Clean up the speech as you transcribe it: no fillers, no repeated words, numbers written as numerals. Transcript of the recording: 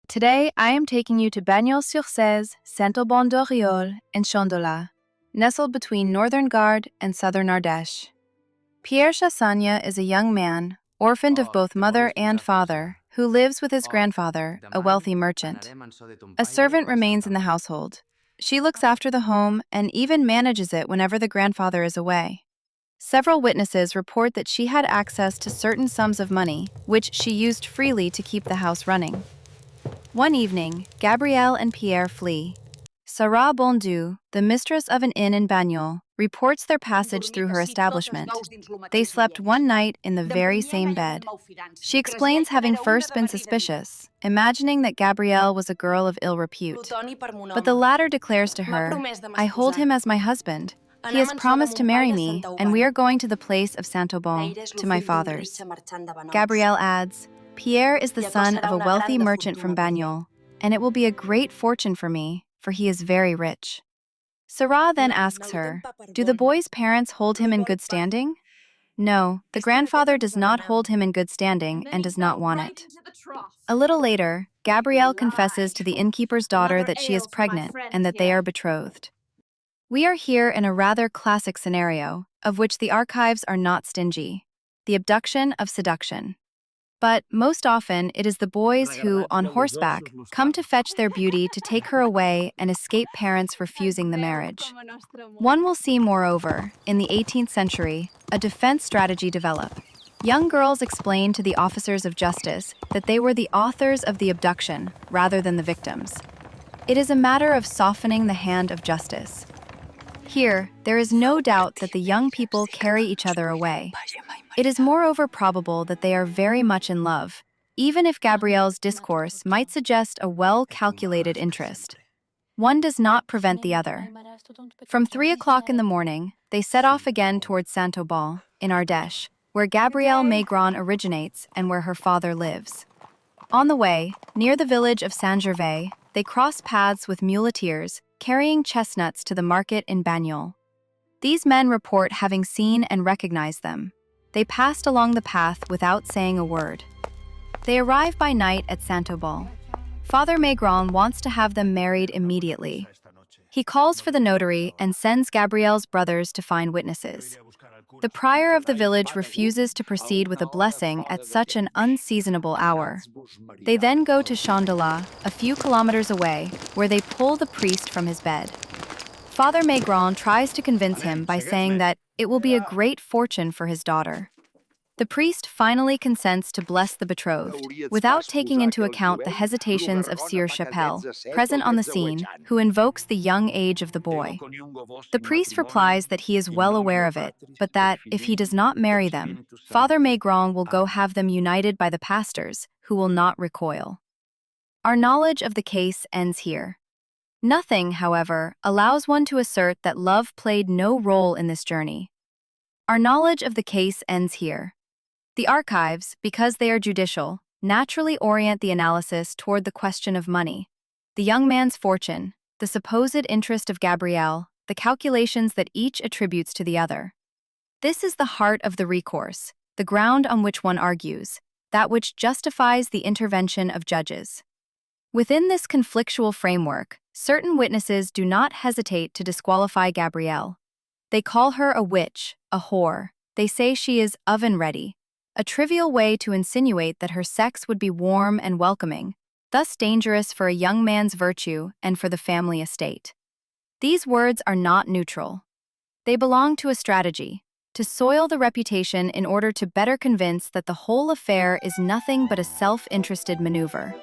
Today, I am taking you to Bagnols-sur-Cèze, Saint-Aubin-d'Auriol, and Chandolas, nestled between northern Gard and southern Ardèche. Pierre Chassagne is a young man, orphaned of both mother and father, who lives with his grandfather, a wealthy merchant. A servant remains in the household. She looks after the home and even manages it whenever the grandfather is away. Several witnesses report that she had access to certain sums of money, which she used freely to keep the house running. One evening, Gabrielle and Pierre flee. Sarah Bondu, the mistress of an inn in Bagnols, reports their passage through her establishment. They slept one night in the very same bed. She explains having first been suspicious, imagining that Gabrielle was a girl of ill repute. But the latter declares to her, "I hold him as my husband. He has promised to marry me, and we are going to the place of Saint-Aubin, to my father's." Gabrielle adds, "Pierre is the son of a wealthy merchant from Bagnols, and it will be a great fortune for me, for he is very rich." Sarah then asks her, "Do the boy's parents hold him in good standing?" No, the grandfather does not hold him in good standing and does not want it. A little later, Gabrielle confesses to the innkeeper's daughter that she is pregnant and that they are betrothed. We are here in a rather classic scenario, of which the archives are not stingy: the abduction of seduction. But most often, it is the boys who, on horseback, come to fetch their beauty to take her away and escape parents refusing the marriage. One will see, moreover, in the 18th century, a defense strategy develop. Young girls explained to the officers of justice that they were the authors of the abduction rather than the victims. It is a matter of softening the hand of justice. Here, there is no doubt that the young people carry each other away. It is moreover probable that they are very much in love, even if Gabrielle's discourse might suggest a well-calculated interest. One does not prevent the other. From 3 o'clock in the morning, they set off again towards Saint-Aubin, in Ardèche, where Gabrielle Maigron originates and where her father lives. On the way, near the village of Saint-Gervais, they cross paths with muleteers carrying chestnuts to the market in Bagnols. These men report having seen and recognized them. They passed along the path without saying a word. They arrive by night at Saint-Aubin. Father Maigron wants to have them married immediately. He calls for the notary and sends Gabrielle's brothers to find witnesses. The prior of the village refuses to proceed with a blessing at such an unseasonable hour. They then go to Chandolas, a few kilometers away, where they pull the priest from his bed. Father Maigron tries to convince him by saying that it will be a great fortune for his daughter. The priest finally consents to bless the betrothed, without taking into account the hesitations of Sieur Chapelle, present on the scene, who invokes the young age of the boy. The priest replies that he is well aware of it, but that, if he does not marry them, Father Maigron will go have them united by the pastors, who will not recoil. Our knowledge of the case ends here. Nothing, however, allows one to assert that love played no role in this journey. Our knowledge of the case ends here. The archives, because they are judicial, naturally orient the analysis toward the question of money, the young man's fortune, the supposed interest of Gabrielle, the calculations that each attributes to the other. This is the heart of the recourse, the ground on which one argues, that which justifies the intervention of judges. Within this conflictual framework, certain witnesses do not hesitate to disqualify Gabrielle. They call her a witch, a whore. They say she is oven-ready, a trivial way to insinuate that her sex would be warm and welcoming, thus dangerous for a young man's virtue and for the family estate. These words are not neutral. They belong to a strategy, to soil the reputation in order to better convince that the whole affair is nothing but a self-interested maneuver.